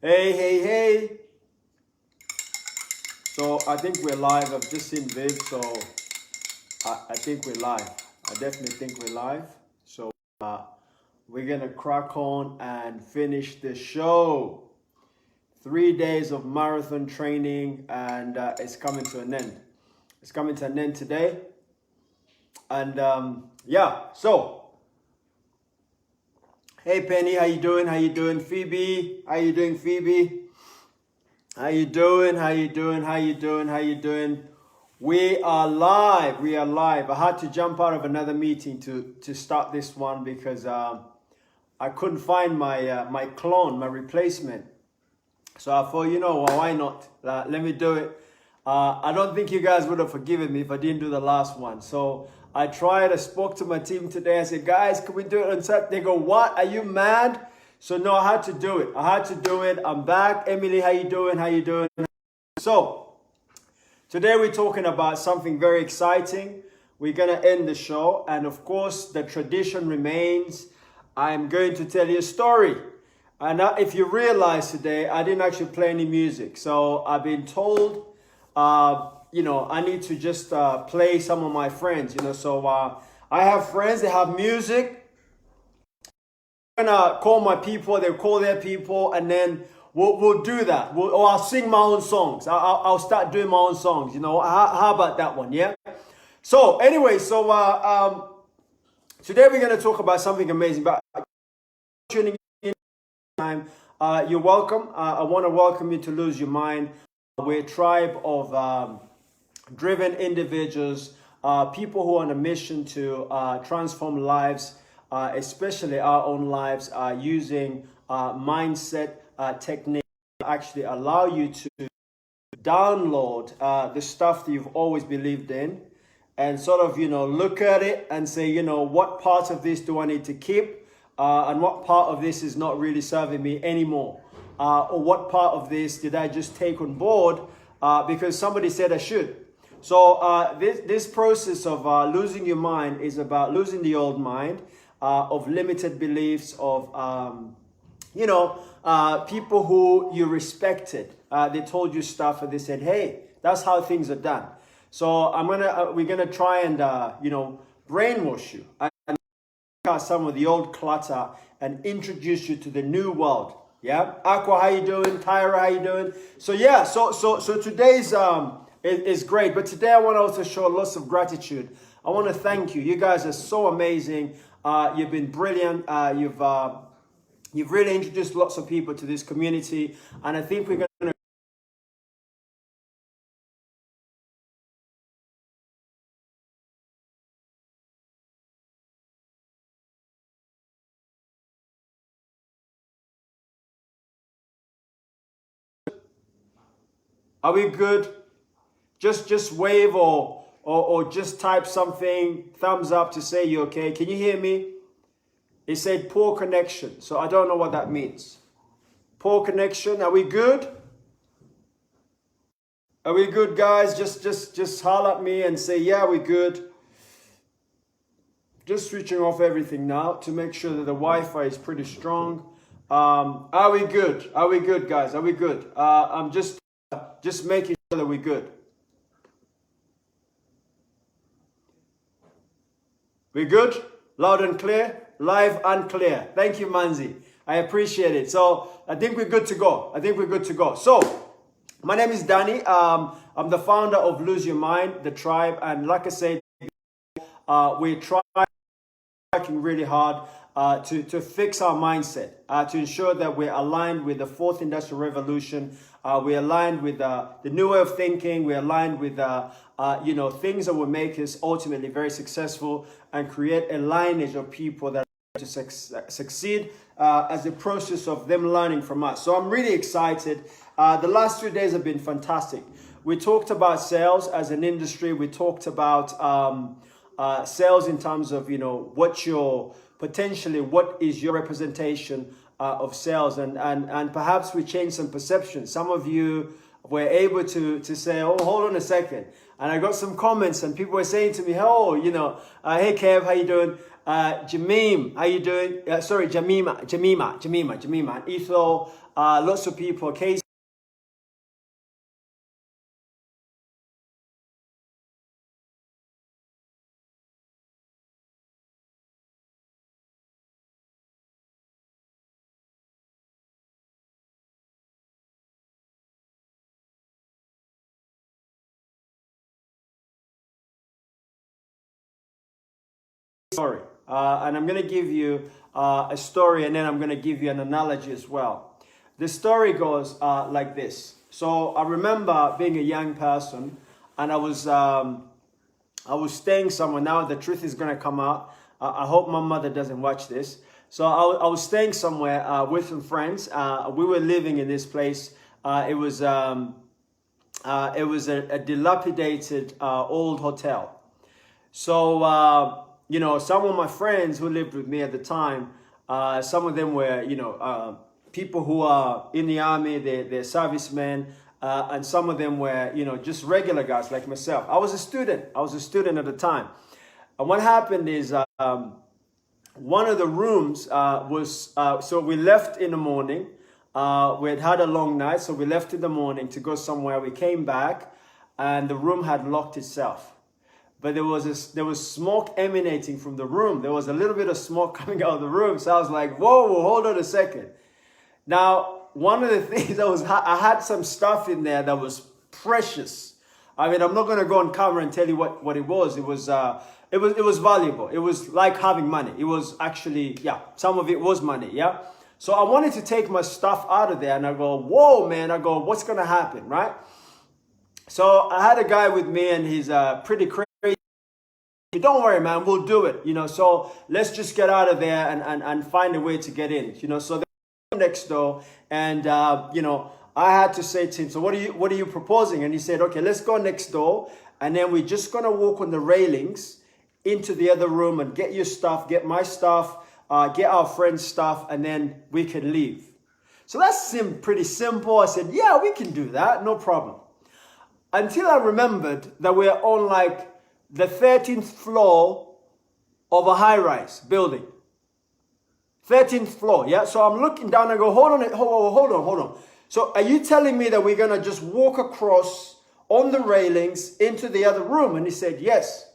Hey, hey, hey. So I think we're live. I've just seen Viv, so I think we're live. I definitely think we're live. So we're gonna crack on and finish the show. 3 days of marathon training, and it's coming to an end. It's coming to an end today. And yeah, so hey Penny, how you doing? How you doing? Phoebe, how you doing, Phoebe? How you doing? How you doing? How you doing? How you doing? We are live. We are live. I had to jump out of another meeting to start this one because I couldn't find my my clone, my replacement. So I thought, well, why not? Let me do it. I don't think you guys would have forgiven me if I didn't do the last one. So I tried. I spoke to my team today. I said, guys, can we do it on Saturday? They go, what? Are you mad? So no, I had to do it. I had to do it. I'm back. Emily, how you doing? How you doing? So today we're talking about something very exciting. We're going to end the show. And of course, the tradition remains. I'm going to tell you a story. And if you realize today, I didn't actually play any music. So I've been told, I need to just play some of my friends, So I have friends, they have music. I'm gonna call my people, they'll call their people, and then we'll do that. Or I'll sing my own songs. I'll start doing my own songs, How about that one, yeah? So anyway, today we're going to talk about something amazing. But tuning in time, you're welcome. I want to welcome you to Lose Your Mind. We're a tribe of driven individuals, people who are on a mission to transform lives, especially our own lives, using mindset techniques that actually allow you to download the stuff that you've always believed in and sort of, look at it and say, what part of this do I need to keep and what part of this is not really serving me anymore? Or what part of this did I just take on board because somebody said I should? So this process of losing your mind is about losing the old mind, of limited beliefs, of, people who you respected. They told you stuff and they said, hey, that's how things are done. So we're gonna try and, brainwash you and take out some of the old clutter and introduce you to the new world. Yeah, Aqua, how you doing? Tyra, how you doing? So yeah, so today's is great, but today I want to also show lots of gratitude. I want to thank you. You guys are so amazing. You've been brilliant. You've really introduced lots of people to this community, and I think we're going to. Are we good? Just wave or just type something, thumbs up to say you're okay. Can you hear me? It said poor connection, so I don't know what that means. Poor connection. Are we good? Are we good, guys? Just holler at me and say, yeah, we're good. Just switching off everything now to make sure that the Wi-Fi is pretty strong. Are we good? Are we good, guys? Are we good? I'm just making sure that we're good. We good? Loud and clear? Live and clear. Thank you, Manzi. I appreciate it. So I think we're good to go. So my name is Danny. I'm the founder of Lose Your Mind, the tribe. And like I said, we're working really hard to fix our mindset, to ensure that we're aligned with the fourth industrial revolution. We're aligned with the new way of thinking. We're aligned with things that will make us ultimately very successful and create a lineage of people that are to succeed as a process of them learning from us. So I'm really excited. The last 2 days have been fantastic. We talked about sales as an industry. We talked about sales in terms of, what is your representation of sales, and perhaps we changed some perceptions. Some of you were able to say, oh, hold on a second. And I got some comments and people were saying to me, hey Kev, how you doing? Jamim, how you doing? Sorry, Jamima, and Ethel, lots of people. Casey. Story, and I'm going to give you a story, and then I'm going to give you an analogy as well. The story goes like this. So I remember being a young person, and I was staying somewhere. Now the truth is going to come out. I hope my mother doesn't watch this. So I was staying somewhere with some friends. We were living in this place. It was a dilapidated old hotel. So, some of my friends who lived with me at the time, some of them were, people who are in the army, they're servicemen, and some of them were, just regular guys like myself. I was a student. At the time. And what happened is one of the rooms so we left in the morning. We had a long night, so we left in the morning to go somewhere. We came back, and the room had locked itself. But there was smoke emanating from the room. There was a little bit of smoke coming out of the room. So I was like, whoa, hold on a second. Now, one of the things I had some stuff in there that was precious. I mean, I'm not going to go on camera and tell you what it was. It was valuable. It was like having money. It was actually, some of it was money, yeah. So I wanted to take my stuff out of there, and I go, whoa, man. I go, what's going to happen, right? So I had a guy with me, and he's pretty crazy. Don't worry, man, we'll do it. So let's just get out of there and find a way to get in. So they next door, and I had to say to him, so what are you proposing? And he said, okay, let's go next door, and then we're just gonna walk on the railings into the other room and get your stuff, get my stuff, get our friend's stuff, and then we can leave. So that seemed pretty simple. I said, yeah, we can do that, no problem. Until I remembered that we're on like the 13th floor of a high-rise building. 13th floor, yeah? So I'm looking down and go, hold on. So are you telling me that we're going to just walk across on the railings into the other room? And he said, yes.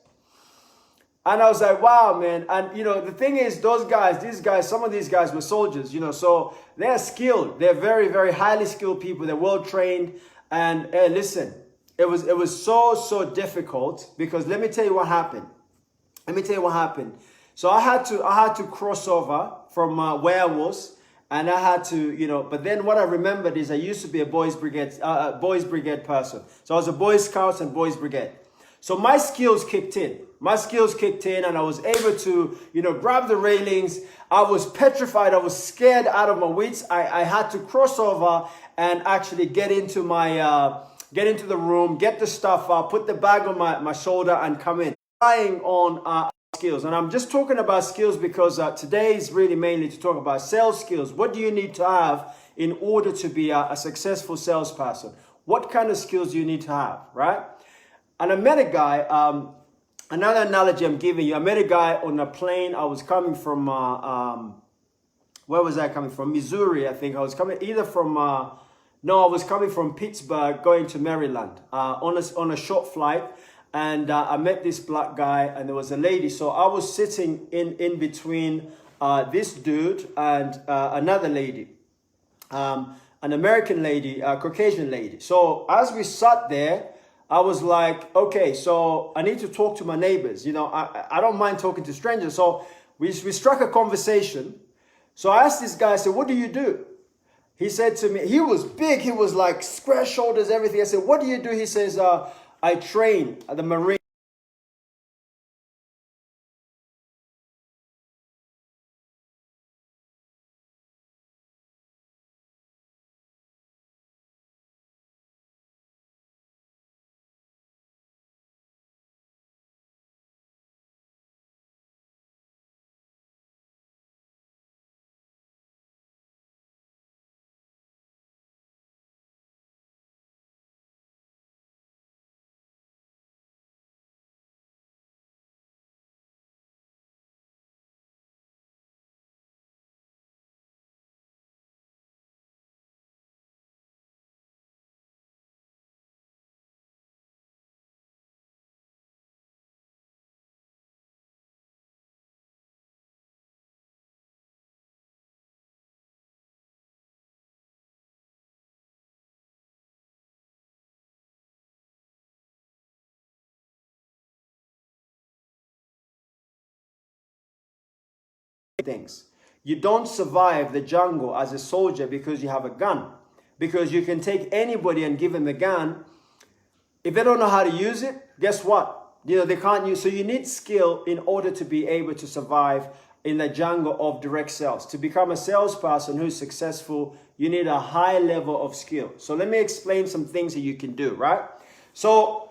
And I was like, wow, man. And, the thing is, some of these guys were soldiers, so they're skilled. They're very, very highly skilled people. They're well-trained. And hey, listen, it was so difficult, because let me tell you what happened. So I had to cross over from where I was, and I had to, but then what I remembered is I used to be a boys brigade person. So I was a Boy Scouts and Boys Brigade. So my skills kicked in. And I was able to, grab the railings. I was petrified. I was scared out of my wits. I had to cross over and actually get into the room, get the stuff up, put the bag on my shoulder, and come in. Relying on skills. And I'm just talking about skills because today is really mainly to talk about sales skills. What do you need to have in order to be a successful salesperson? What kind of skills do you need to have, right? And I met a guy, another analogy I'm giving you, I met a guy on a plane. I was coming from, where was I coming from? Missouri, I think. I was coming either from... I was coming from Pittsburgh going to Maryland on a short flight, and I met this black guy, and there was a lady. So I was sitting in between this dude and another lady, an American lady, a Caucasian lady. So as we sat there, I was like, okay, so I need to talk to my neighbors. I don't mind talking to strangers. So we struck a conversation. So I asked this guy, I said, what do you do? He said to me, he was big, he was like square shoulders, everything. I said, what do you do? He says, I train at the Marine. things. You don't survive the jungle as a soldier because you have a gun. Because you can take anybody and give them a gun. If they don't know how to use it, guess what? They can't use. So you need skill in order to be able to survive in the jungle of direct sales. To become a salesperson who's successful, you need a high level of skill. So let me explain some things that you can do, right? So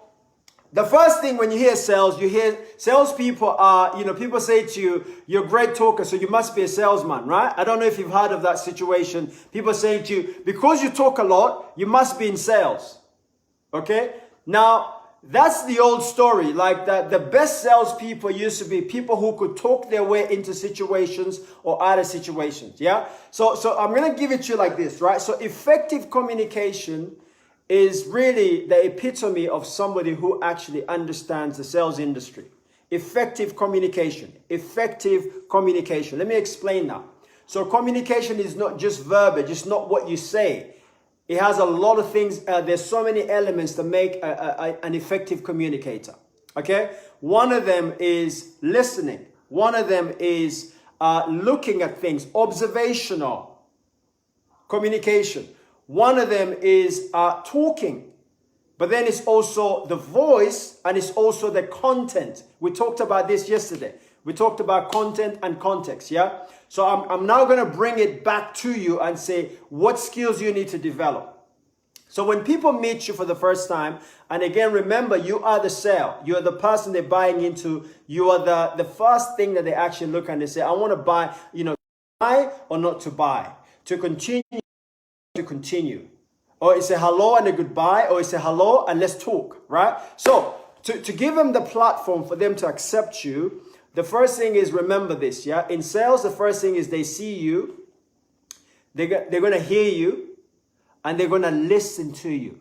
the first thing when you hear sales, you hear salespeople are, people say to you, you're a great talker, so you must be a salesman, right? I don't know if you've heard of that situation. People saying to you, because you talk a lot, you must be in sales. Okay? Now, that's the old story. Like that, the best salespeople used to be people who could talk their way into situations or out of situations. Yeah? So I'm going to give it to you like this, right? So effective communication is really the epitome of somebody who actually understands the sales industry. Effective communication. Effective communication. Let me explain now. So communication is not just verbiage. It's not what you say. It has a lot of things. There's so many elements to make an effective communicator. Okay? One of them is listening. One of them is looking at things. Observational communication. One of them is talking. But then it's also the voice and it's also the content. We talked about this yesterday. We talked about content and context, yeah? So I'm now going to bring it back to you and say what skills you need to develop. So when people meet you for the first time, and again, remember, you are the sale. You're the person they're buying into. You are the first thing that they actually look and they say, I want to buy, buy or not to buy. To continue. Or it's a hello and a goodbye, or it's a hello and let's talk, right? So to give them the platform for them to accept you, the first thing is, remember this, yeah? In sales, the first thing is they see you, they're going to hear you, and they're going to listen to you.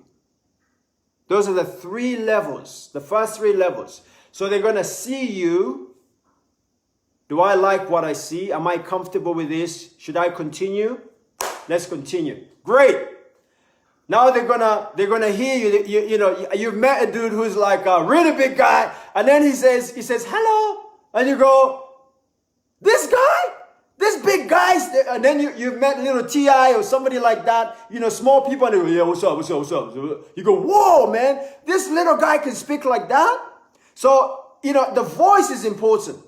Those are the three levels, the first three levels. So they're going to see you. Do I like what I see? Am I comfortable with this? Should I continue? Let's continue. Great. Now they're gonna hear you. You've met a dude who's like a really big guy, and then he says hello, and you go, this guy, this big guy, and then you've met little T.I. or somebody like that, small people, and they go, yeah, what's up? You go, whoa, man, this little guy can speak like that. So the voice is important.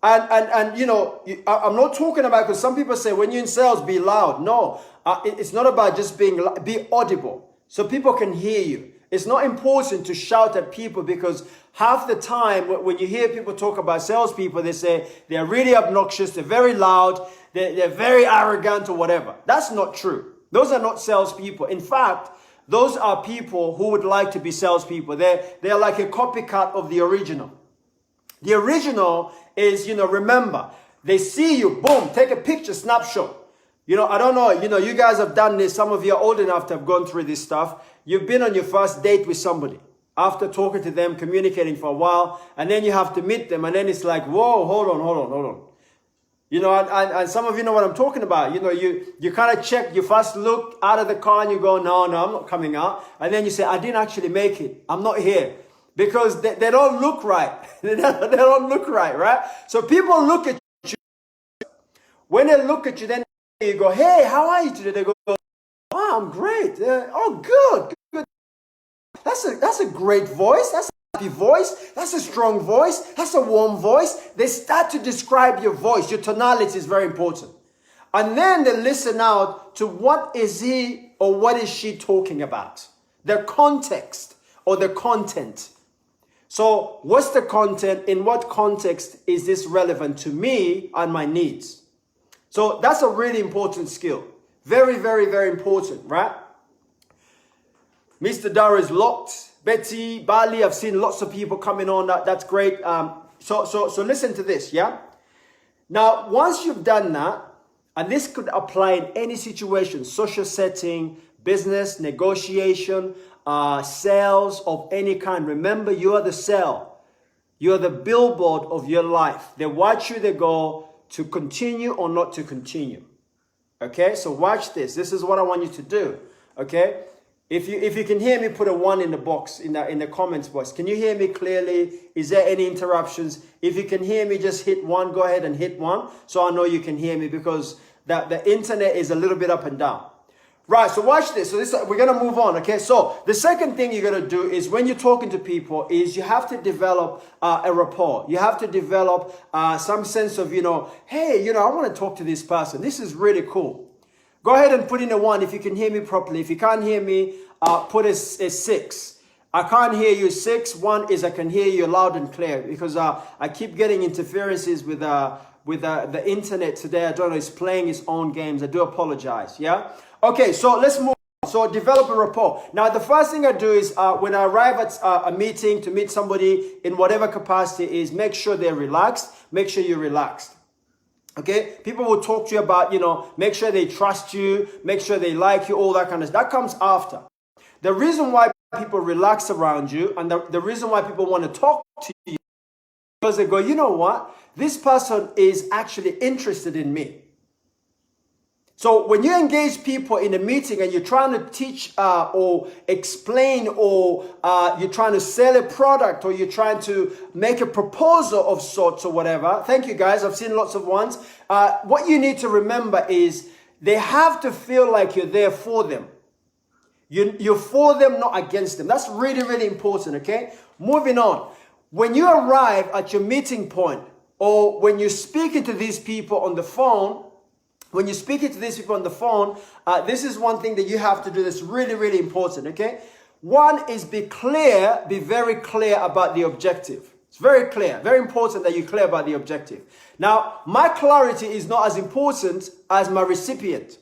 And I'm not talking about, because some people say when you're in sales, be loud. No, it's not about just be audible so people can hear you. It's not important to shout at people, because half the time when you hear people talk about salespeople, they say they're really obnoxious, they're very loud, they're very arrogant or whatever. That's not true. Those are not salespeople. In fact, those are people who would like to be salespeople. They're like a copycat of the original. The original is, remember, they see you, boom, take a picture, snapshot. I don't know, you guys have done this. Some of you are old enough to have gone through this stuff. You've been on your first date with somebody. After talking to them, communicating for a while, and then you have to meet them, and then it's like, whoa, hold on. And some of you know what I'm talking about. You kind of check, you first look out of the car and you go, no, I'm not coming out. And then you say, I didn't actually make it. I'm not here. Because they don't look right. They don't look right? So people look at you. When they look at you, then you go, hey, how are you today? They go, oh, I'm great. Oh, good. That's a great voice. That's a happy voice. That's a strong voice. That's a warm voice. They start to describe your voice. Your tonality is very important. And then they listen out to what is he or what is she talking about. The context or the content. So what's the content? In what context is this relevant to me and my needs? So that's a really important skill. Very, very, very important, right? Mr. Dara is locked. Betty, Bali, I've seen lots of people coming on. That's great. So listen to this, yeah? Now, once you've done that, and this could apply in any situation, social setting, business, negotiation, sales of any kind. Remember, you are the sale. You are the billboard of your life. They watch you, they go to continue or not to continue. Okay, so watch this. This is what I want you to do. Okay, If you can hear me, put a 1 in the box, in the comments box. Can you hear me clearly? Is there any interruptions? If you can hear me, just hit 1. Go ahead and hit 1 so I know you can hear me, because the internet is a little bit up and down. Right, so watch this. So we're going to move on, okay? So the second thing you're going to do is, when you're talking to people, is you have to develop a rapport. You have to develop some sense of, hey, I want to talk to this person. This is really cool. Go ahead and put in a 1 if you can hear me properly. If you can't hear me, put a 6. I can't hear you. 6. 1 is I can hear you loud and clear, because I keep getting interferences with the internet today. I don't know, it's playing its own games. I do apologize, yeah? Okay, so let's move on. So develop a rapport. Now, the first thing I do is when I arrive at a meeting to meet somebody in whatever capacity, is make sure they're relaxed. Make sure you're relaxed. Okay, people will talk to you about, make sure they trust you, make sure they like you, all that kind of stuff. That comes after. The reason why people relax around you, and the reason why people want to talk to you, because they go, you know what? This person is actually interested in me. So when you engage people in a meeting and you're trying to teach or explain, or you're trying to sell a product, or you're trying to make a proposal of sorts or whatever. Thank you guys. I've seen lots of ones. What you need to remember is they have to feel like you're there for them. You're for them, not against them. That's really, really important, okay? Moving on. When you arrive at your meeting point, or when you're speaking to these people on the phone, this is one thing that you have to do that's really, really important, okay? One is be very clear about the objective. It's very clear, very important that you're clear about the objective. Now, my clarity is not as important as my recipient.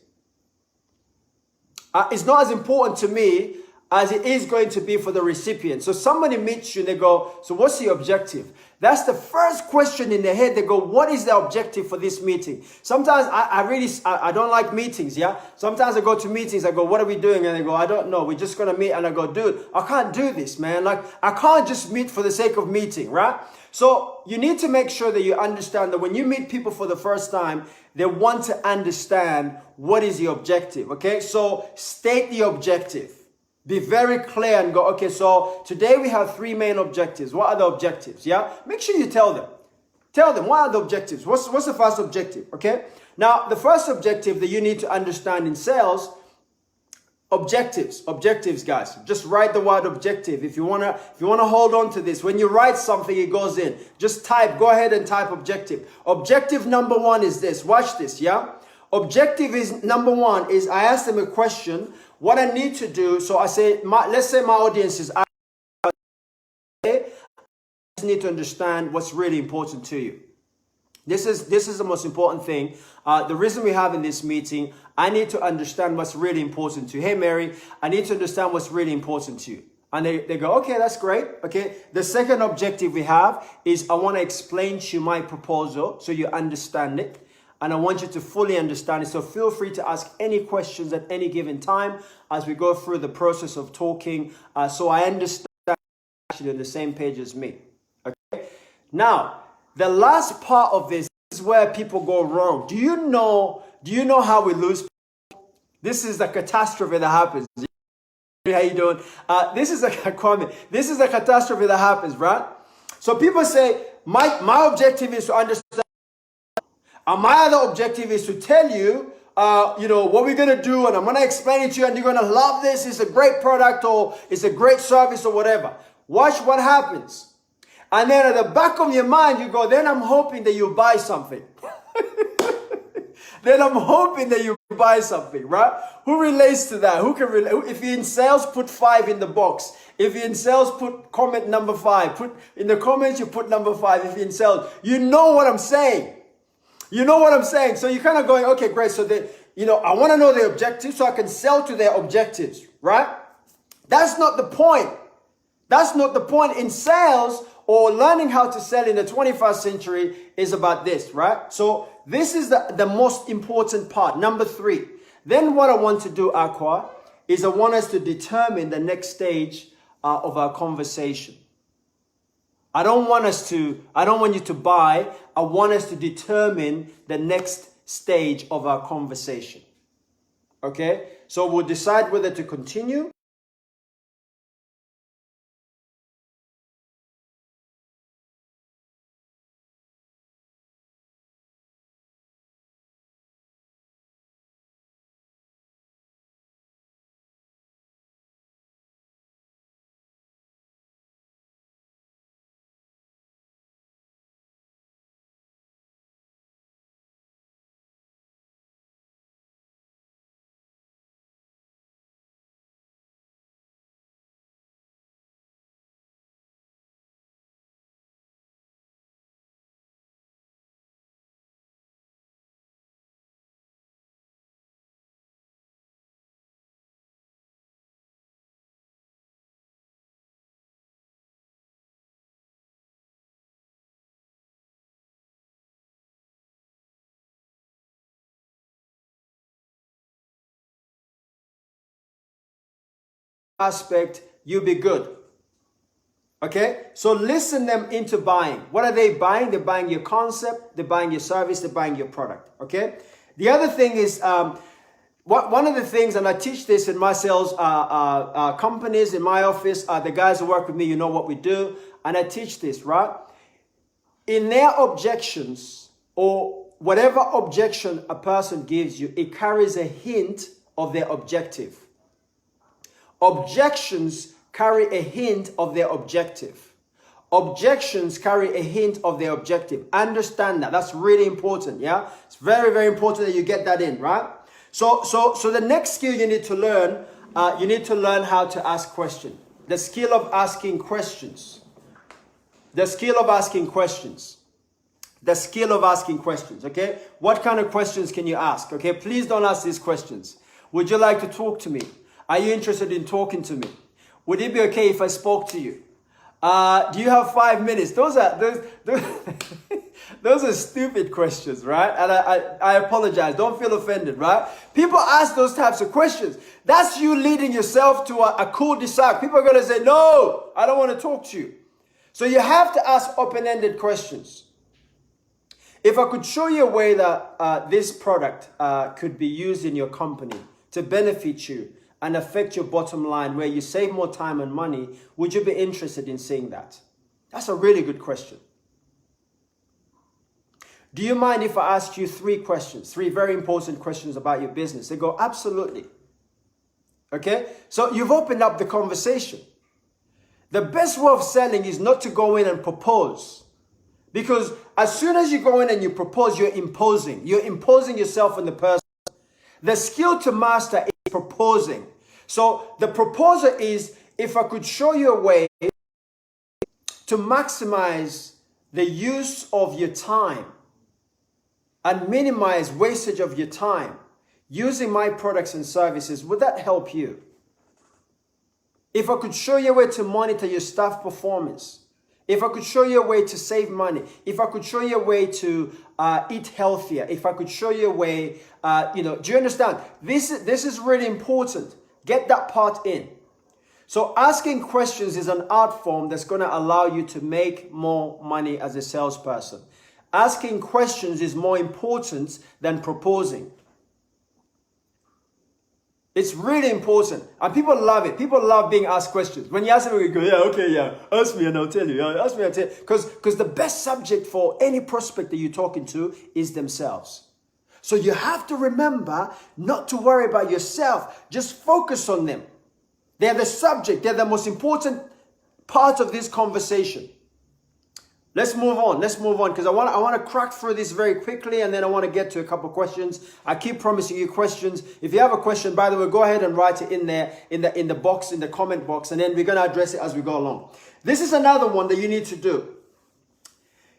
It's not as important to me as it is going to be for the recipient. So somebody meets you and they go, so what's the objective? That's the first question in their head. They go, what is the objective for this meeting? Sometimes I don't like meetings, yeah? Sometimes I go to meetings, I go, what are we doing? And they go, I don't know, we're just going to meet. And I go, dude, I can't do this, man. Like, I can't just meet for the sake of meeting, right? So you need to make sure that you understand that when you meet people for the first time, they want to understand what is the objective, okay? So state the objective. Be very clear and go, okay, so today we have 3 main objectives. What are the objectives? Yeah? Make sure you tell them. Tell them, what are the objectives? What's the first objective? Okay? Now, the first objective that you need to understand in sales, objectives, guys. Just write the word objective. If you wanna hold on to this, when you write something, it goes in. Just type, go ahead and type objective. Objective number 1 is this. Watch this, yeah? Objective is number 1 is I ask them a question. What I need to do, so I say, let's say my audience is, I just need to understand what's really important to you. This is the most important thing. The reason we're having this meeting, I need to understand what's really important to you. Hey, Mary, I need to understand what's really important to you. And they go, okay, that's great. Okay. The second objective we have is I want to explain to you my proposal so you understand it. And I want you to fully understand it. So feel free to ask any questions at any given time as we go through the process of talking. So I understand actually on the same page as me. Okay. Now, the last part of this is where people go wrong. Do you know how we lose people? This is the catastrophe that happens. How you doing? This is a comment. This is a catastrophe that happens, right? So people say, my objective is to understand. And my other objective is to tell you, what we're going to do, and I'm going to explain it to you, and you're going to love this. It's a great product, or it's a great service, or whatever. Watch what happens. And then at the back of your mind, you go, then I'm hoping that you buy something. Then I'm hoping that you buy something, right? Who relates to that? Who can relate? If you're in sales, put 5 in the box. If you're in sales, put comment number 5. Put in the comments, you put number 5. If you're in sales, you know what I'm saying. You know what I'm saying? So you're kind of going, okay, great. So I want to know the objectives so I can sell to their objectives, right? That's not the point. That's not the point. In sales or learning how to sell in the 21st century is about this, right? So this is the most important part. Number 3. Then what I want to do, Aqua, is I want us to determine the next stage of our conversation. I don't want you to buy. I want us to determine the next stage of our conversation. Okay? So we'll decide whether to continue aspect, you'll be good. Okay? So listen them into buying. What are they buying? They're buying your concept, they're buying your service, they're buying your product. Okay? The other thing is, one of the things, and I teach this in my sales companies, in my office, the guys who work with me, you know what we do, and I teach this, right? In their objections, or whatever objection a person gives you, it carries a hint of their objective. Objections carry a hint of their objective. Objections carry a hint of their objective. Understand that. That's really important, yeah? It's very, very important that you get that in, right? So the next skill you need to learn how to ask questions. The skill of asking questions. The skill of asking questions. The skill of asking questions, okay? What kind of questions can you ask, okay? Please don't ask these questions. Would you like to talk to me? Are you interested in talking to me? Would it be okay if I spoke to you? Do you have 5 minutes? Those are stupid questions, right? And I apologize. Don't feel offended, right? People ask those types of questions. That's you leading yourself to a cul-de-sac. People are going to say, no, I don't want to talk to you. So you have to ask open-ended questions. If I could show you a way that this product could be used in your company to benefit you and affect your bottom line, where you save more time and money, would you be interested in seeing that? That's a really good question. Do you mind if I ask you 3 questions, 3 very important questions about your business? They go, absolutely. Okay? So you've opened up the conversation. The best way of selling is not to go in and propose. Because as soon as you go in and you propose, you're imposing. You're imposing yourself on the person. The skill to master is proposing. So the proposal is, if I could show you a way to maximize the use of your time and minimize wastage of your time using my products and services, would that help you? If I could show you a way to monitor your staff performance, if I could show you a way to save money, if I could show you a way to eat healthier, if I could show you a way, do you understand? This is really important. Get that part in. So asking questions is an art form that's going to allow you to make more money as a salesperson. Asking questions is more important than proposing. It's really important. And people love it. People love being asked questions. When you ask them, we go, yeah, okay, yeah. Ask me and I'll tell you. Yeah, ask me and I'll tell you. Because the best subject for any prospect that you're talking to is themselves. So you have to remember not to worry about yourself. Just focus on them. They're the subject. They're the most important part of this conversation. Let's move on. Let's move on, because I want to crack through this very quickly, and then I want to get to a couple of questions. I keep promising you questions. If you have a question, by the way, go ahead and write it in there in the box, in the comment box, and then we're going to address it as we go along. This is another one that you need to do.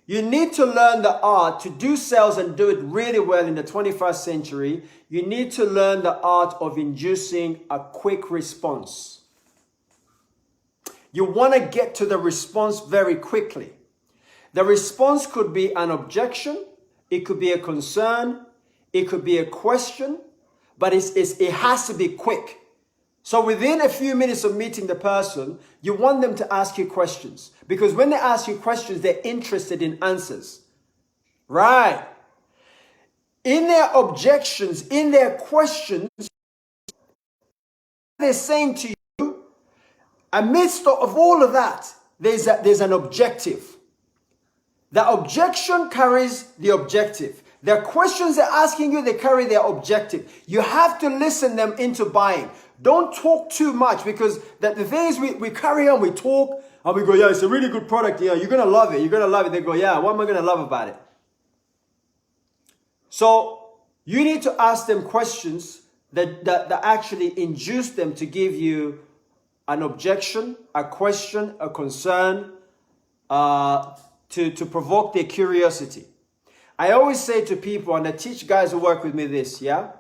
You need to learn the art to do sales and do it really well in the 21st century. You need to learn the art of inducing a quick response. You want to get to the response very quickly. The response could be an objection, it could be a concern, it could be a question, but it has to be quick. So within a few minutes of meeting the person, you want them to ask you questions. Because when they ask you questions, they're interested in answers. Right. In their objections, in their questions, they're saying to you, amidst of all of that, there's an objective. The objection carries the objective. The questions they're asking you, they carry their objective. You have to listen them into buying. Don't talk too much, because the thing is we carry on, we talk, and we go, yeah, it's a really good product. Yeah, you're going to love it. You're going to love it. They go, yeah, what am I going to love about it? So you need to ask them questions that actually induce them to give you an objection, a question, a concern, to provoke their curiosity. I always say to people, and I teach guys who work with me this, yeah?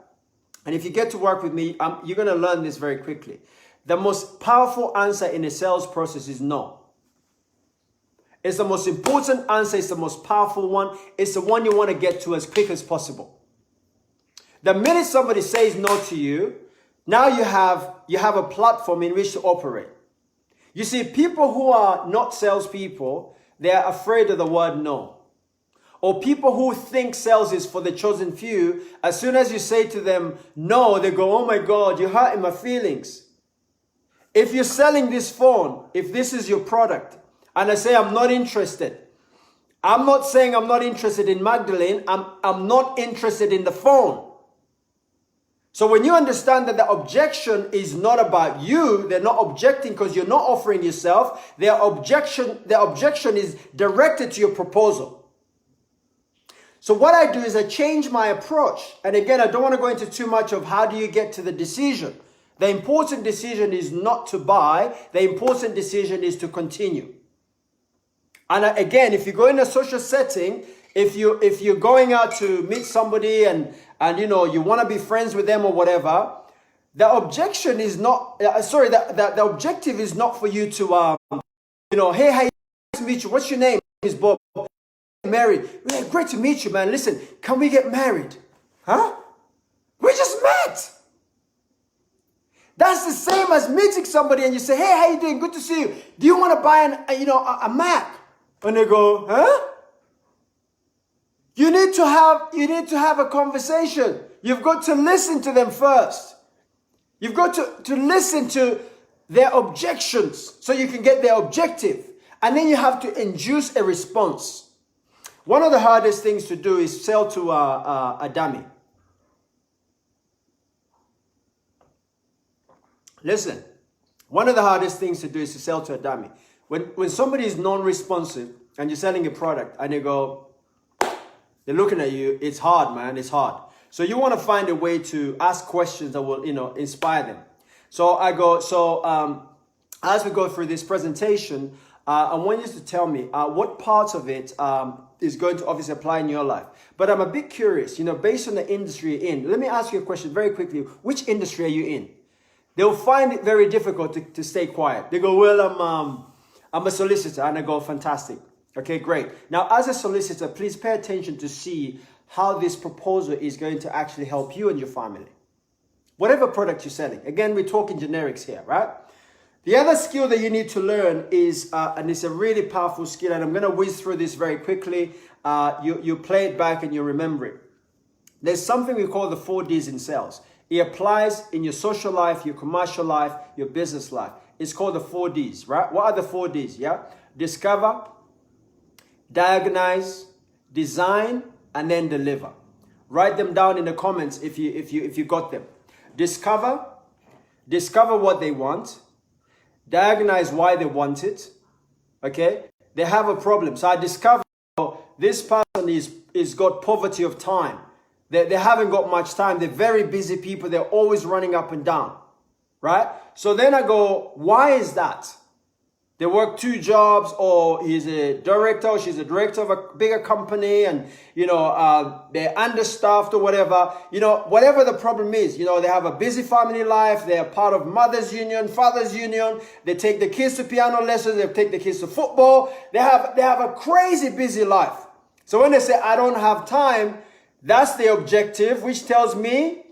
And if you get to work with me, you're going to learn this very quickly. The most powerful answer in a sales process is no. It's the most important answer. It's the most powerful one. It's the one you want to get to as quick as possible. The minute somebody says no to you, Now you have a platform in which to operate. You see, people who are not salespeople, they are afraid of the word no. Or people who think sales is for the chosen few, as soon as you say to them no, they go, oh my God, you're hurting my feelings. If you're selling this phone, if this is your product, and I say I'm not interested, I'm not saying I'm not interested in Magdalene, I'm not interested in the phone. So when you understand that the objection is not about you, they're not objecting because you're not offering yourself, their objection is directed to your proposal. So what I do is I change my approach. And again, I don't want to go into too much of how do you get to the decision. The important decision is not to buy. The important decision is to continue. And again, if you go in a social setting, if you're going out to meet somebody and you want to be friends with them or whatever, the objection is not, the objective is not for you to, hey, nice to meet you. What's your name? My name is Bob. Married. Yeah, great to meet you, man. Listen, can we get married? Huh? We just met. That's the same as meeting somebody and you say, hey, how you doing? Good to see you. Do you want to buy a Mac? And they go, huh? You need to have a conversation. You've got to listen to them first. You've got to listen to their objections so you can get their objective. And then you have to induce a response. One of the hardest things to do is sell to a dummy. Listen, one of the hardest things to do is to sell to a dummy. When somebody is non-responsive and you're selling a product and they go, they're looking at you, it's hard, man, it's hard. So you want to find a way to ask questions that will, inspire them. So as we go through this presentation, I want you to tell me what parts of it is going to obviously apply in your life. But I'm a bit curious, based on the industry you're in. Let me ask you a question very quickly. Which industry are you in? They'll find it very difficult to stay quiet. They go, well, I'm a solicitor. And I go, fantastic. Okay, great. Now, as a solicitor, please pay attention to see how this proposal is going to actually help you and your family. Whatever product you're selling. Again, we're talking generics here, right? The other skill that you need to learn is, and it's a really powerful skill, and I'm going to whiz through this very quickly. You play it back and you remember it. There's something we call the 4 Ds in sales. It applies in your social life, your commercial life, your business life. It's called the 4 Ds, right? What are the 4 Ds? Yeah, discover, diagnose, design, and then deliver. Write them down in the comments if you got them. Discover what they want. Diagnose why they want it. Okay, they have a problem. So I discover this person is got poverty of time. They haven't got much time. They're very busy people. They're always running up and down, right? So then I go, why is that? They work 2 jobs, or he's a director, or she's a director of a bigger company, and, they're understaffed or whatever. Whatever the problem is, they have a busy family life. They're part of mother's union, father's union. They take the kids to piano lessons. They take the kids to football. They have a crazy busy life. So when they say, I don't have time, that's the objective, which tells me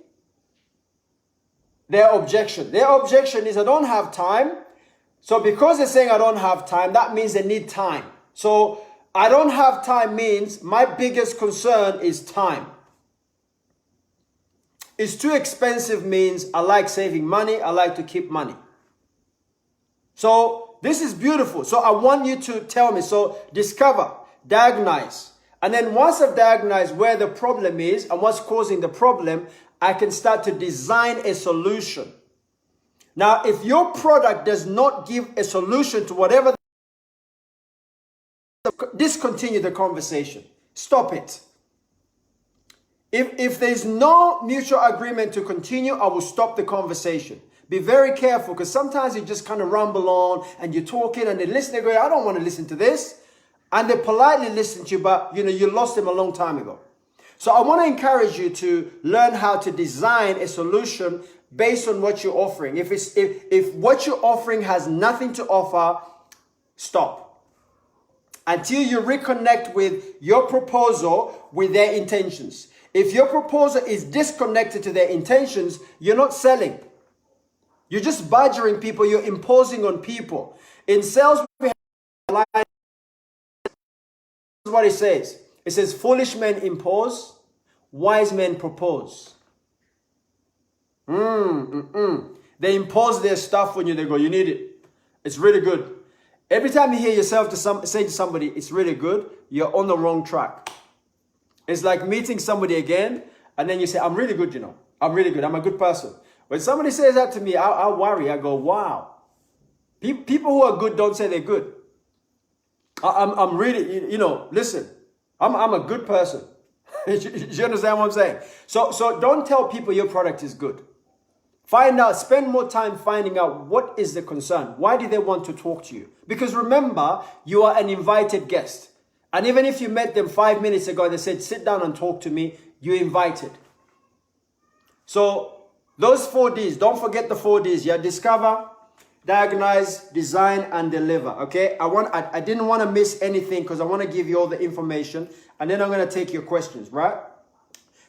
their objection. Their objection is I don't have time. So because they're saying I don't have time, that means they need time. So I don't have time means my biggest concern is time. It's too expensive means I like saving money. I like to keep money. So this is beautiful. So I want you to tell me. So discover, diagnose. And then once I've diagnosed where the problem is and what's causing the problem, I can start to design a solution. Now, if your product does not give a solution to whatever, discontinue the conversation. Stop it. If there's no mutual agreement to continue, I will stop the conversation. Be very careful, because sometimes you just kind of rumble on and you're talking and they listen, they go, I don't want to listen to this. And they politely listen to you, but you lost them a long time ago. So I want to encourage you to learn how to design a solution based on what you're offering. If what you're offering has nothing to offer, stop. Until you reconnect with your proposal with their intentions. If your proposal is disconnected to their intentions, you're not selling. You're just badgering people. You're imposing on people. In sales, we have a line. This is what it says. It says, foolish men impose, wise men propose. They impose their stuff on you. They go, you need it. It's really good. Every time you hear yourself say to somebody, it's really good, you're on the wrong track. It's like meeting somebody again, and then you say, I'm really good, you know. I'm really good. I'm a good person. When somebody says that to me, I worry. I go, wow. People who are good don't say they're good. I'm really, you know, listen, I'm a good person. You understand what I'm saying? So don't tell people your product is good. Find out, spend more time finding out what is the concern. Why do they want to talk to you? Because remember, you are an invited guest. And even if you met them 5 minutes ago, they said, sit down and talk to me, you're invited. So those 4 Ds, don't forget the 4 Ds. Yeah, discover, diagnose, design, and deliver. Okay, I didn't want to miss anything because I want to give you all the information, and then I'm going to take your questions, right?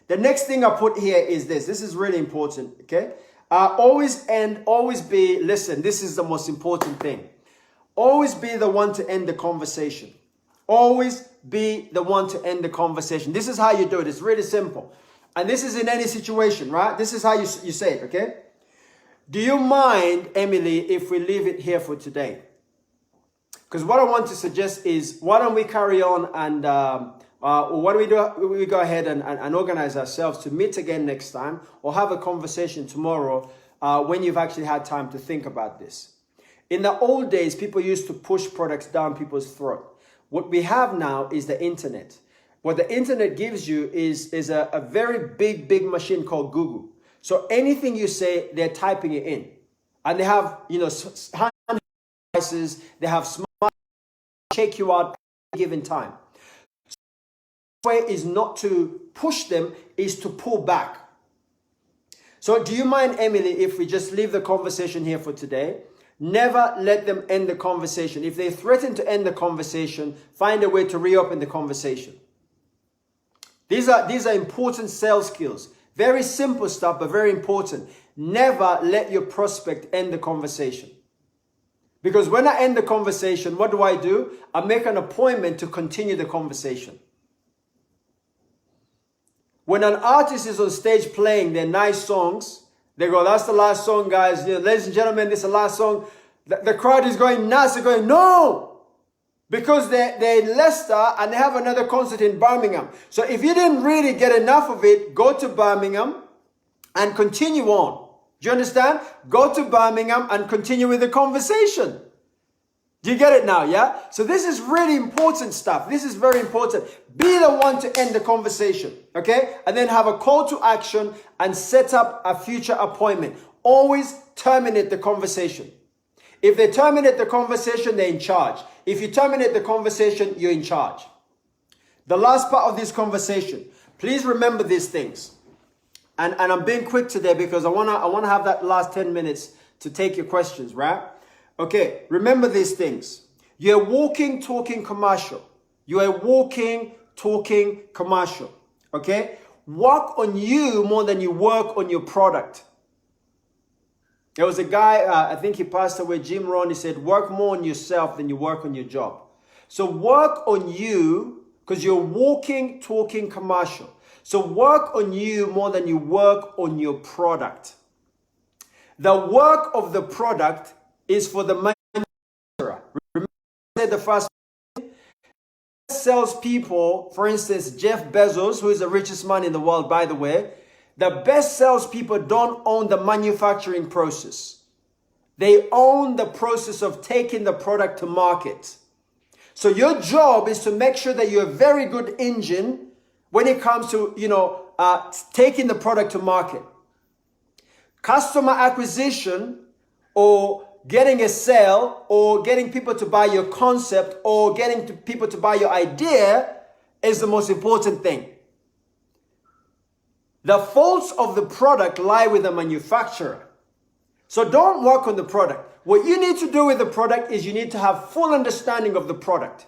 The next thing I put here is this. This is really important, okay? Always be, listen, this is the most important thing. Always be the one to end the conversation. Always be the one to end the conversation. This is how you do it. It's really simple. And this is in any situation, right? This is how you say it, okay? Do you mind, Emily, if we leave it here for today? Because what I want to suggest is, why don't we carry on and what do we do? We go ahead and organize ourselves to meet again next time, or have a conversation tomorrow when you've actually had time to think about this. In the old days, people used to push products down people's throat. What we have now is the internet. What the internet gives you is a very big machine called Google. So anything you say, they're typing it in. And they have, you know, hand devices, they have smart check you out at any given time. So the way is not to push them, is to pull back. So do you mind, Emily, if we just leave the conversation here for today? Never let them end the conversation. If they threaten to end the conversation, find a way to reopen the conversation. These are important sales skills. Very simple stuff, but very important. Never let your prospect end the conversation. Because when I end the conversation, what do? I make an appointment to continue the conversation. When an artist is on stage playing their nice songs, they go, that's the last song, guys. You know, ladies and gentlemen, this is the last song. The crowd is going nuts. They're going, no! Because they're in Leicester and they have another concert in Birmingham. So if you didn't really get enough of it, go to Birmingham and continue on. Do you understand? Go to Birmingham and continue with the conversation. Do you get it now, yeah? So this is really important stuff. This is very important. Be the one to end the conversation, okay? And then have a call to action and set up a future appointment. Always terminate the conversation. If they terminate the conversation, they're in charge. If you terminate the conversation, you're in charge. The last part of this conversation, please remember these things. And I'm being quick today because I wanna have that last 10 minutes to take your questions, right? Okay, remember these things. You're a walking, talking commercial. You're a walking, talking commercial. Okay? Work on you more than you work on your product. There was a guy, I think he passed away, Jim Rohn, he said, work more on yourself than you work on your job. So work on you, because you're walking, talking commercial. So work on you more than you work on your product. The work of the product is for the manufacturer. Remember I said the first salespeople, for instance, Jeff Bezos, who is the richest man in the world, by the way, the best salespeople don't own the manufacturing process. They own the process of taking the product to market. So your job is to make sure that you're a very good engine when it comes to, taking the product to market. Customer acquisition, or getting a sale, or getting people to buy your concept, or getting people to buy your idea is the most important thing. The faults of the product lie with the manufacturer. So don't work on the product. What you need to do with the product is you need to have full understanding of the product.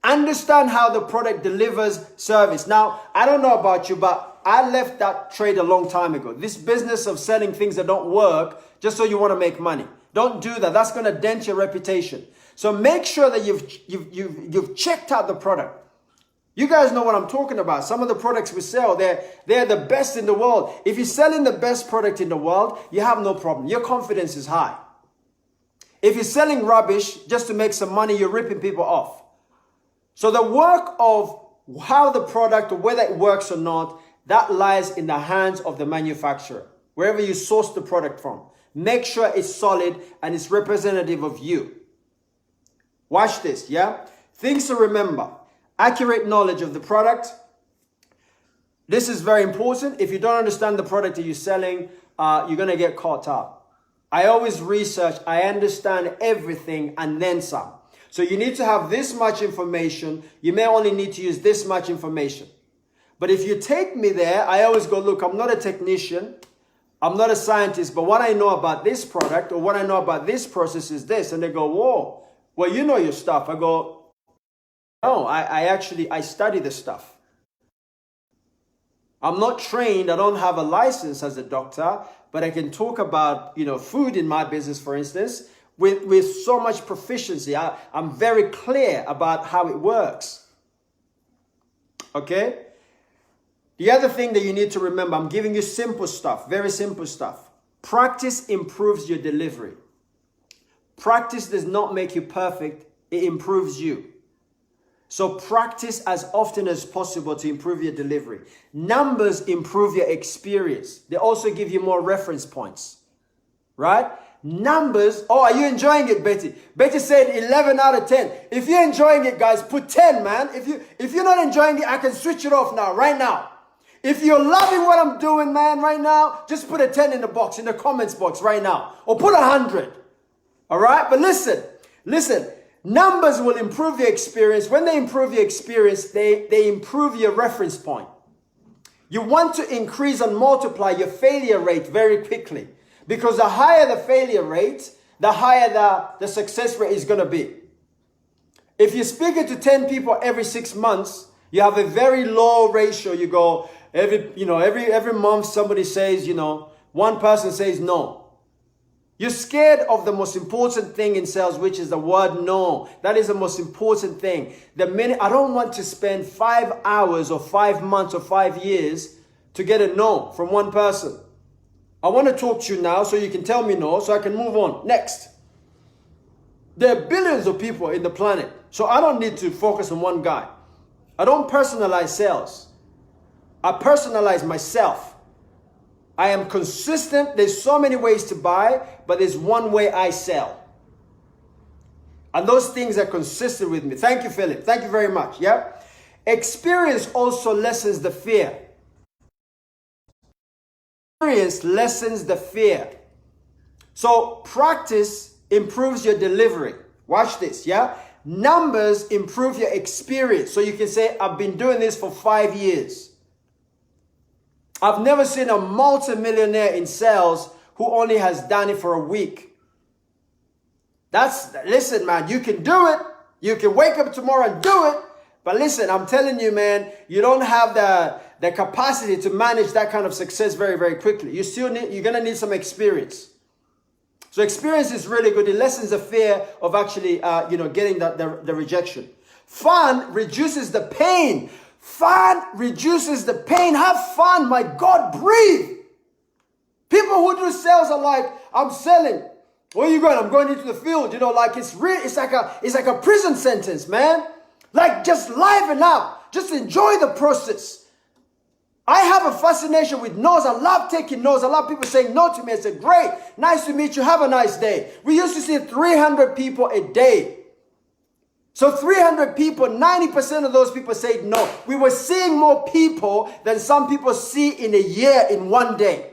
Understand how the product delivers service. Now, I don't know about you, but I left that trade a long time ago. This business of selling things that don't work just so you want to make money. Don't do that. That's going to dent your reputation. So make sure that you've checked out the product. You guys know what I'm talking about. Some of the products we sell, they're the best in the world. If you're selling the best product in the world, you have no problem. Your confidence is high. If you're selling rubbish just to make some money, you're ripping people off. So the work of how the product, or whether it works or not, that lies in the hands of the manufacturer. Wherever you source the product from, make sure it's solid and it's representative of you. Watch this, yeah? Things to remember. Accurate knowledge of the product. This is very important. If you don't understand the product that you're selling, you're going to get caught up. I always research. I understand everything and then some. So you need to have this much information. You may only need to use this much information. But if you take me there, I always go, look, I'm not a technician. I'm not a scientist. But what I know about this product or what I know about this process is this. And they go, whoa, well, you know your stuff. I go, no, I study this stuff. I'm not trained. I don't have a license as a doctor, but I can talk about, food in my business, for instance, with so much proficiency. I'm very clear about how it works. Okay? The other thing that you need to remember, I'm giving you simple stuff, very simple stuff. Practice improves your delivery. Practice does not make you perfect. It improves you. So practice as often as possible to improve your delivery. Numbers improve your experience. They also give you more reference points, right? Numbers. Oh, are you enjoying it, Betty? Betty said 11 out of 10. If you're enjoying it, guys, put 10, man. If you're not enjoying it, I can switch it off now, right now. If you're loving what I'm doing, man, right now, just put a 10 in the box, in the comments box right now. Or put 100. All right? But listen. Numbers will improve your experience. When they improve your experience, they improve your reference point. You want to increase and multiply your failure rate very quickly. Because the higher the failure rate, the higher the success rate is going to be. If you're speaking to 10 people every 6 months, you have a very low ratio. You go, every month somebody says, one person says no. You're scared of the most important thing in sales, which is the word no. That is the most important thing. The minute I don't want to spend 5 hours or 5 months or 5 years to get a no from one person. I want to talk to you now so you can tell me no so I can move on. Next. There are billions of people in the planet. So I don't need to focus on one guy. I don't personalize sales. I personalize myself. I am consistent. There's so many ways to buy, but there's one way I sell. And those things are consistent with me. Thank you, Philip. Thank you very much. Yeah. Experience also lessens the fear. Experience lessens the fear. So practice improves your delivery. Watch this. Yeah. Numbers improve your experience. So you can say, I've been doing this for 5 years. I've never seen a multimillionaire in sales who only has done it for a week. Listen, man, you can do it. You can wake up tomorrow and do it. But listen, I'm telling you, man, you don't have the capacity to manage that kind of success very, very quickly. You're going to need some experience. So experience is really good. It lessens the fear of actually, getting the rejection. Fun reduces the pain. Fun reduces the pain. Have fun. My God, breathe. People who do sales are like, I'm selling. Where are you going? I'm going into the field. It's like a prison sentence, man. Like, just liven up. Just enjoy the process. I have a fascination with no's. I love taking no's. I love people saying no to me. I said, great. Nice to meet you. Have a nice day. We used to see 300 people a day. So 300 people, 90% of those people said no. We were seeing more people than some people see in a year in one day.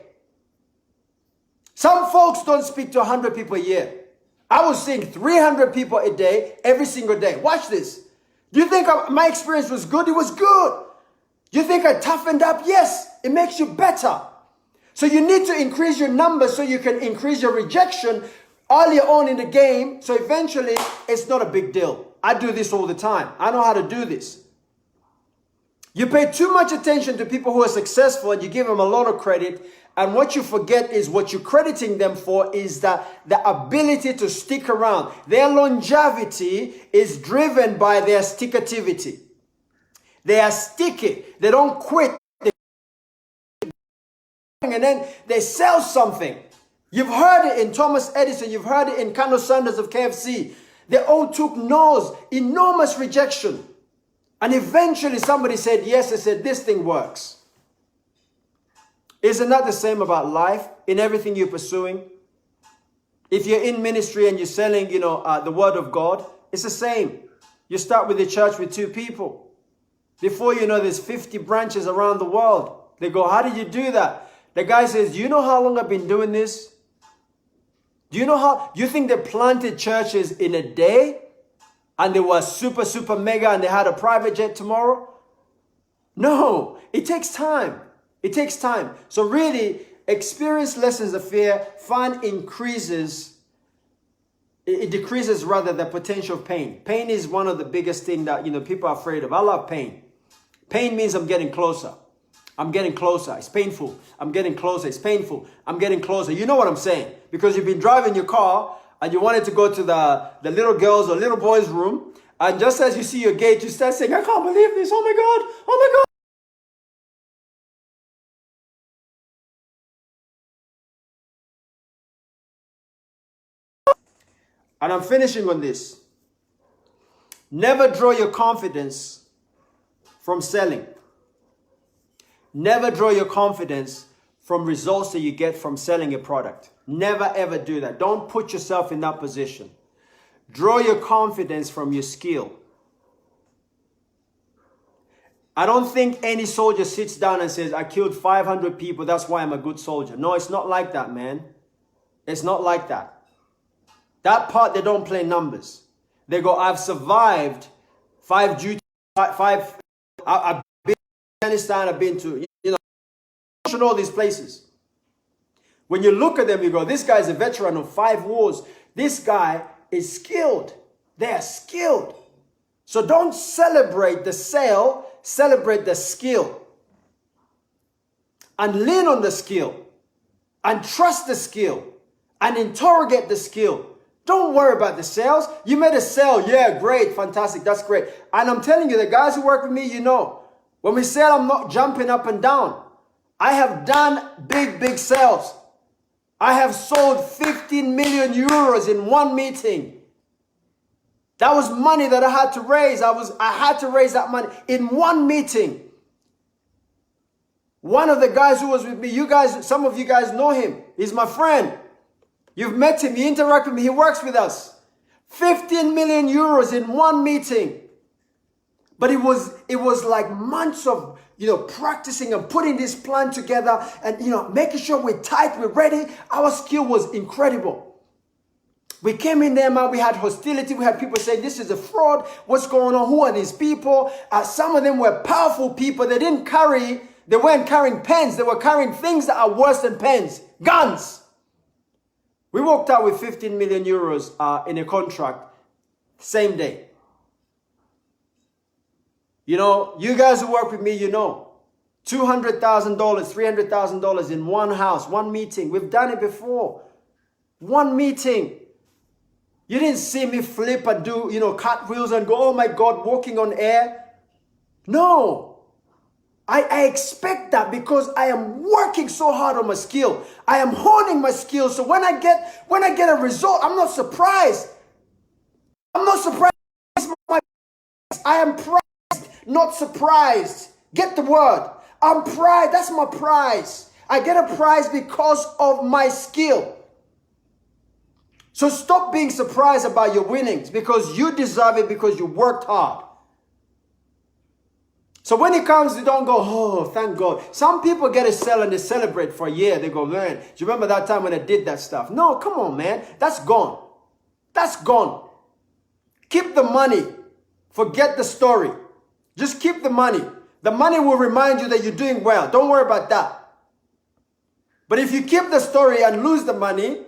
Some folks don't speak to 100 people a year. I was seeing 300 people a day, every single day. Watch this. Do you think my experience was good? It was good. Do you think I toughened up? Yes, it makes you better. So you need to increase your numbers so you can increase your rejection earlier on in the game. So eventually, it's not a big deal. I do this all the time. I know how to do this. You pay too much attention to people who are successful and you give them a lot of credit. And what you forget is what you're crediting them for is the ability to stick around. Their longevity is driven by their stickativity. They are sticky. They don't quit. And then they sell something. You've heard it in Thomas Edison. You've heard it in Colonel Sanders of KFC. They all took no's, enormous rejection. And eventually somebody said yes. They said, this thing works. Isn't that the same about life in everything you're pursuing? If you're in ministry and you're selling, the word of God, it's the same. You start with the church with 2 people. Before you know, there's 50 branches around the world. They go, how did you do that? The guy says, do you know how long I've been doing this? Do you think they planted churches in a day? And they were super, super mega and they had a private jet tomorrow? No, it takes time. It takes time. So really, experience lessons of fear. Fun increases. It decreases rather the potential of pain. Pain is one of the biggest things that, people are afraid of. I love pain. Pain means I'm getting closer. I'm getting closer. It's painful. I'm getting closer. It's painful. I'm getting closer. You know what I'm saying? Because you've been driving your car and you wanted to go to the little girls or little boys' room. And just as you see your gate, you start saying, I can't believe this. Oh my God. Oh my God. And I'm finishing on this. Never draw your confidence from selling. Never draw your confidence from results that you get from selling a product. Never ever do that. Don't put yourself in that position. Draw your confidence from your skill. I don't think any soldier sits down and says, I killed 500 people, that's why I'm a good soldier. No, it's not like that, man. It's not like that. That part, they don't play numbers. They go, I've survived 5 duties, I've been to Afghanistan, I've been to, all these places. When you look at them, you go, this guy's a veteran of 5 wars. This guy is skilled. They're skilled. So don't celebrate the sale, celebrate the skill. And lean on the skill. And trust the skill. And interrogate the skill. Don't worry about the sales. You made a sale. Yeah, great, fantastic, that's great. And I'm telling you, the guys who work with me, when we sell, I'm not jumping up and down. I have done big sales. I have sold 15 million euros in one meeting. That was money that I had to raise. I had to raise that money in one meeting. One of the guys who was with me, some of you guys know him. He's my friend. You've met him, you interact with him, he works with us. 15 million euros in one meeting. But it was like months of, practicing and putting this plan together and, making sure we're tight, we're ready. Our skill was incredible. We came in there, man, we had hostility. We had people saying, this is a fraud. What's going on? Who are these people? Some of them were powerful people. They weren't carrying pens. They were carrying things that are worse than pens. Guns. We walked out with 15 million euros in a contract, same day. You guys who work with me, $200,000, $300,000 in one house, one meeting. We've done it before. One meeting. You didn't see me flip and do, cartwheels and go, oh my God, walking on air. No. I expect that because I am working so hard on my skill. I am honing my skills. So when I get a result, I'm not surprised. I'm not surprised. I am prized, not surprised. Get the word. I'm prized. That's my prize. I get a prize because of my skill. So stop being surprised about your winnings because you deserve it because you worked hard. So when it comes, you don't go, oh, thank God. Some people get a sell and they celebrate for a year. They go, man, do you remember that time when I did that stuff? No, come on, man. That's gone. That's gone. Keep the money. Forget the story. Just keep the money. The money will remind you that you're doing well. Don't worry about that. But if you keep the story and lose the money,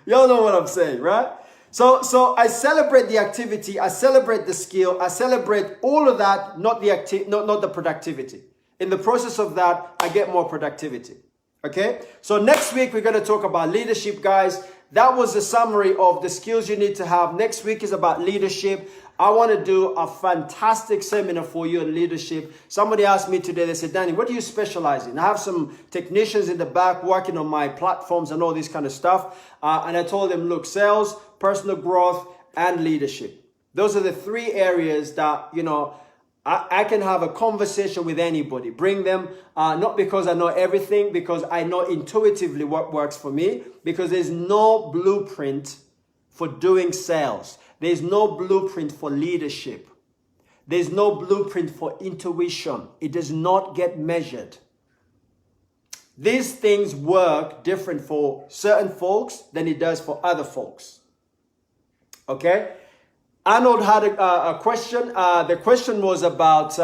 y'all know what I'm saying, right? So I celebrate the activity, I celebrate the skill, I celebrate all of that, not the productivity. In the process of that, I get more productivity. Okay? So next week we're going to talk about leadership, guys. That was the summary of the skills you need to have. Next week is about leadership. I want to do a fantastic seminar for you on leadership. Somebody asked me today, they said, Danny, what do you specialize in? I have some technicians in the back working on my platforms and all this kind of stuff. And I told them, look, sales, personal growth, and leadership. Those are the three areas that, you know, I can have a conversation with anybody. Bring them, not because I know everything, because I know intuitively what works for me, because there's no blueprint for doing sales. There's no blueprint for leadership. There's no blueprint for intuition. It does not get measured. These things work different for certain folks than it does for other folks. Okay? Arnold had a question. The question was about,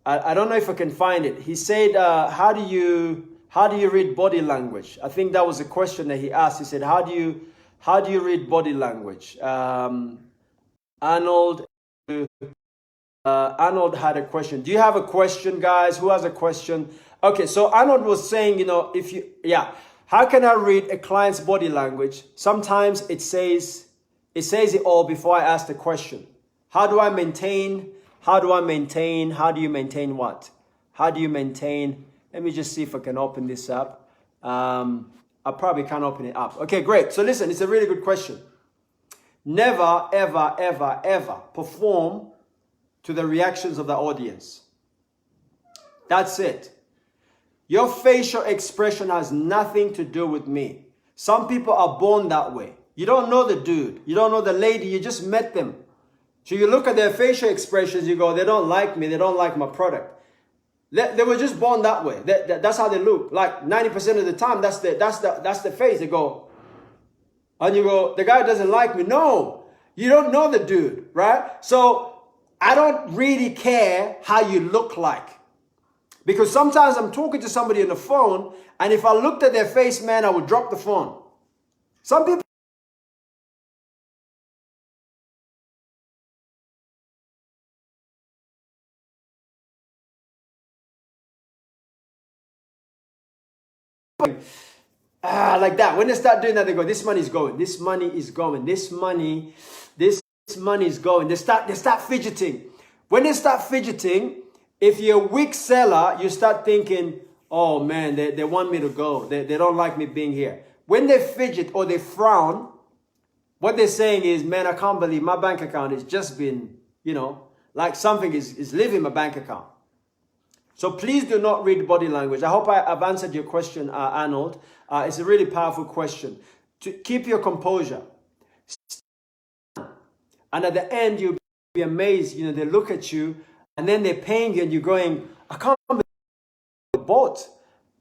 I don't know if I can find it. He said, how do you read body language? I think that was a question that he asked. He said, how do you read body language? Arnold had a question. Do you have a question, guys? Who has a question? Okay, so Arnold was saying, you know, how can I read a client's body language? Sometimes it says it all before I ask the question. How do you maintain what? How do you maintain? Let me just see if I can open this up. I probably can't open it up. Okay, great. So listen, it's a really good question. Never, ever, ever, ever perform to the reactions of the audience. That's it. Your facial expression has nothing to do with me. Some people are born that way. You don't know the dude. You don't know the lady. You just met them. So you look at their facial expressions, you go, they don't like me. They don't like my product. They were just born that way. That's how they look. Like 90% of the time, that's the face. They go, and you go, the guy doesn't like me. No, you don't know the dude, right? So I don't really care how you look like. Because sometimes I'm talking to somebody on the phone, and if I looked at their face, man, I would drop the phone. Some people like that. When they start doing that, they go, this money is going, this money is going, this money is going. They start fidgeting. When they start fidgeting, if you're a weak seller, you start thinking, oh man, they want me to go. They don't like me being here. When they fidget or they frown, what they're saying is, man, I can't believe my bank account has just been, you know, like something is leaving my bank account. So please do not read body language. I hope I've answered your question, Arnold. It's a really powerful question. To keep your composure. And at the end, you'll be amazed. You know, they look at you and then they're paying you and you're going, I can't believe I bought.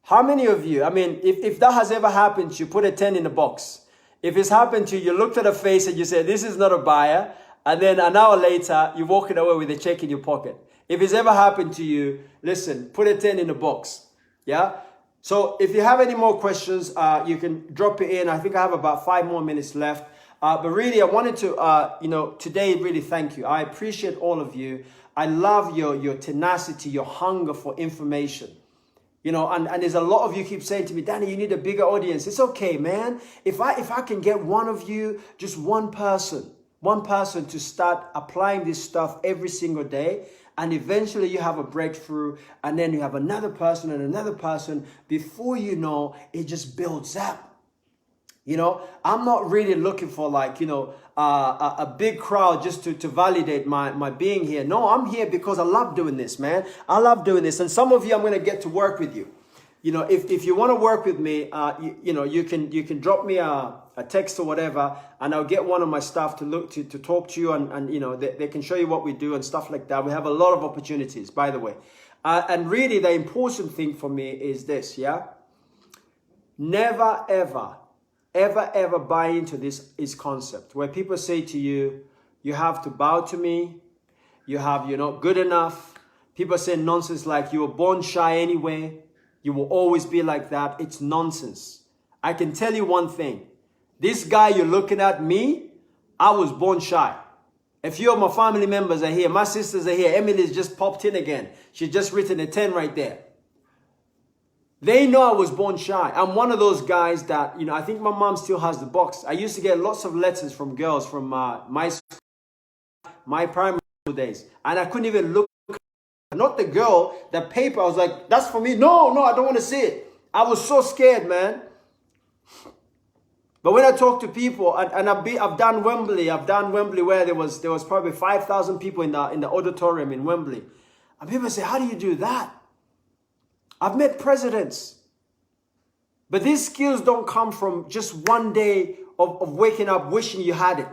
How many of you, I mean, if that has ever happened to you, put a 10 in the box. If it's happened to you, you looked at a face and you said, this is not a buyer. And then an hour later, you're walking away with a check in your pocket. If it's ever happened to you, listen, put a 10 in the box. Yeah? So if you have any more questions, you can drop it in. I think I have about 5 more minutes left. But really, I wanted to, today really thank you. I appreciate all of you. I love your tenacity, your hunger for information. You know, and there's a lot of you keep saying to me, Danny, you need a bigger audience. It's okay, man. If I can get one of you, just one person to start applying this stuff every single day, and eventually you have a breakthrough, and then you have another person and another person. Before you know, it just builds up. You know, I'm not really looking for like, a big crowd just to validate my being here. No, I'm here because I love doing this, man. I love doing this. And some of you, I'm going to get to work with you. You know, if you want to work with me, you can drop me a text or whatever, and I'll get one of my staff to talk to you, and they can show you what we do and stuff like that. We have a lot of opportunities, by the way. And really, the important thing for me is this, yeah? Never, ever buy into this concept where people say to you, you have to bow to me, you're not good enough. People say nonsense like you were born shy anyway. You will always be like that. It's nonsense. I can tell you one thing. This guy you're looking at, me, I was born shy. A few of my family members are here. My sisters are here. Emily's just popped in again. She's just written a 10 right there. They know I was born shy. I'm one of those guys that, I think my mom still has the box. I used to get lots of letters from girls from my primary school days. And I couldn't even look. Not the girl, the paper. I was like, that's for me. No, I don't want to see it. I was so scared, man. But when I talk to people, and I've done Wembley where there was probably 5,000 people in the auditorium in Wembley. And people say, how do you do that? I've met presidents. But these skills don't come from just one day of waking up wishing you had it.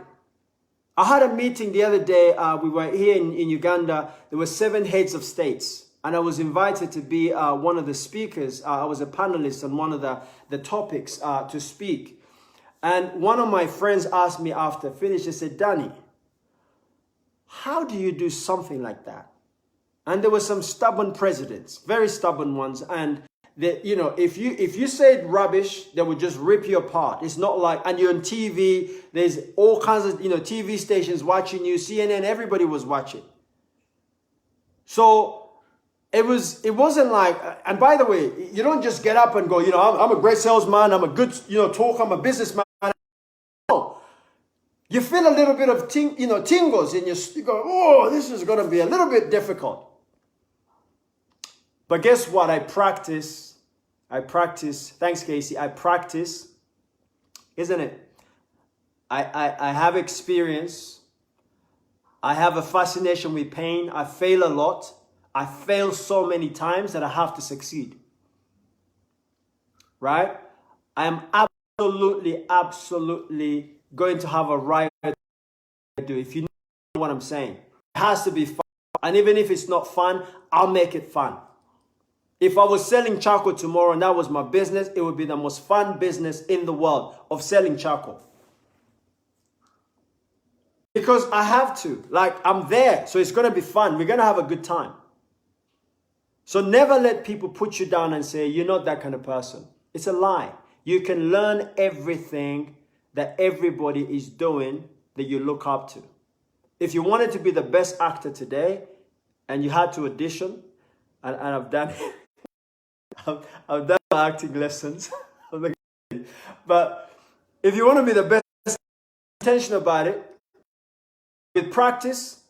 I had a meeting the other day. We were here in Uganda. There were 7 heads of states. And I was invited to be one of the speakers. I was a panelist on one of the topics to speak. And one of my friends asked me after I finished, he said, Danny, how do you do something like that? And there were some stubborn presidents, very stubborn ones. And if you said rubbish, they would just rip you apart. It's not like, and you're on TV, there's all kinds of, TV stations watching you, CNN, everybody was watching. So it wasn't like, and by the way, you don't just get up and go, I'm a great salesman, I'm a good, talker, I'm a businessman. No. You feel a little bit of tingles in you go, oh, this is going to be a little bit difficult. But guess what? I practice. Thanks, Casey. I practice, isn't it? I have experience. I have a fascination with pain. I fail a lot. I fail so many times that I have to succeed. Right? I am absolutely going to have a right to do. If you know what I'm saying, it has to be fun. And even if it's not fun, I'll make it fun. If I was selling charcoal tomorrow and that was my business, it would be the most fun business in the world of selling charcoal. Because I have to. Like, I'm there. So it's going to be fun. We're going to have a good time. So never let people put you down and say, you're not that kind of person. It's a lie. You can learn everything that everybody is doing that you look up to. If you wanted to be the best actor today and you had to audition, and I've done it. I've done acting lessons. But if you want to be the best, intentional about it, with practice,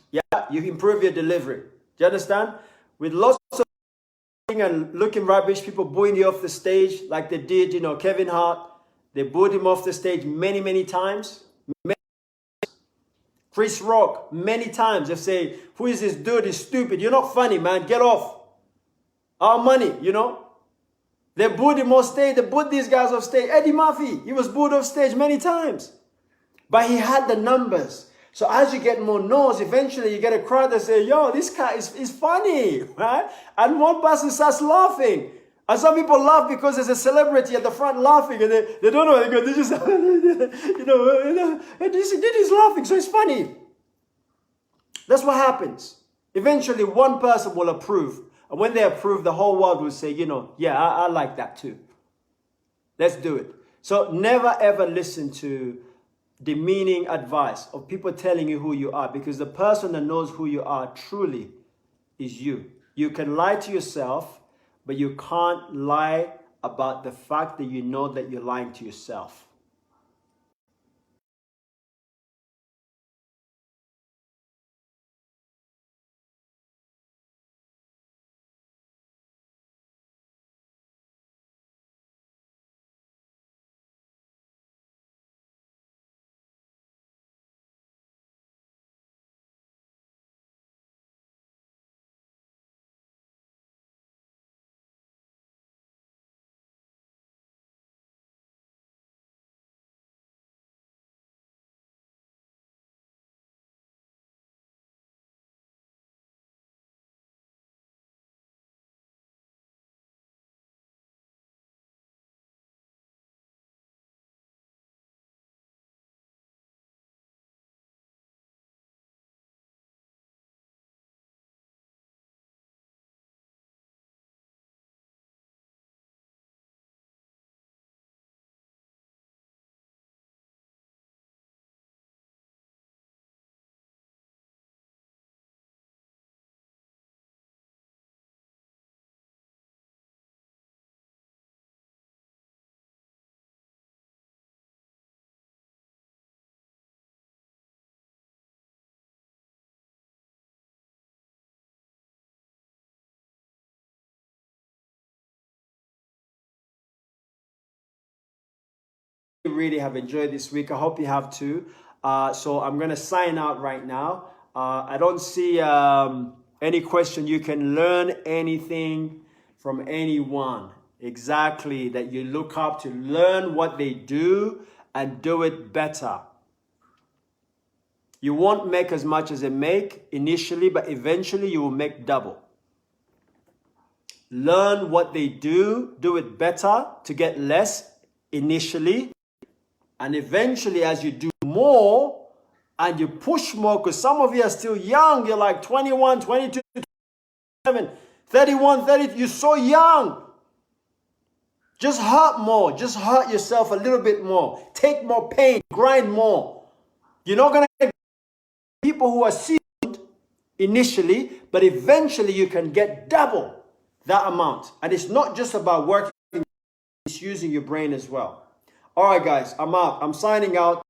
yeah, you improve your delivery. Do you understand? With lots of and looking rubbish, people booing you off the stage like they did, Kevin Hart. They booed him off the stage many times. Chris Rock, many times. They say, who is this dude? He's stupid. You're not funny, man. Get off. Our money, They booed him off stage. They booed these guys off stage. Eddie Murphy, he was booed off stage many times. But he had the numbers. So as you get more no's, eventually you get a crowd that say, yo, this guy is funny, right? And one person starts laughing. And some people laugh because there's a celebrity at the front laughing and they don't know. They go, they just, he's laughing, so it's funny. That's what happens. Eventually one person will approve. And when they approve, the whole world will say, yeah, I like that too. Let's do it. So never ever listen to demeaning advice of people telling you who you are, because the person that knows who you are truly is you. You can lie to yourself, but you can't lie about the fact that you know that you're lying to yourself. really have enjoyed this week. I hope you have too. So I'm going to sign out right now. I don't see any question. You can learn anything from anyone. Exactly, that you look up to learn what they do and do it better. You won't make as much as they make initially, but eventually you will make double. Learn what they do it better to get less initially. And eventually as you do more and you push more, because some of you are still young, you're like 21, 22, 27, 31, 30, you're so young. Just hurt more, just hurt yourself a little bit more. Take more pain, grind more. You're not going to get people who are seasoned initially, but eventually you can get double that amount. And it's not just about working, it's using your brain as well. All right, guys, I'm out. I'm signing out.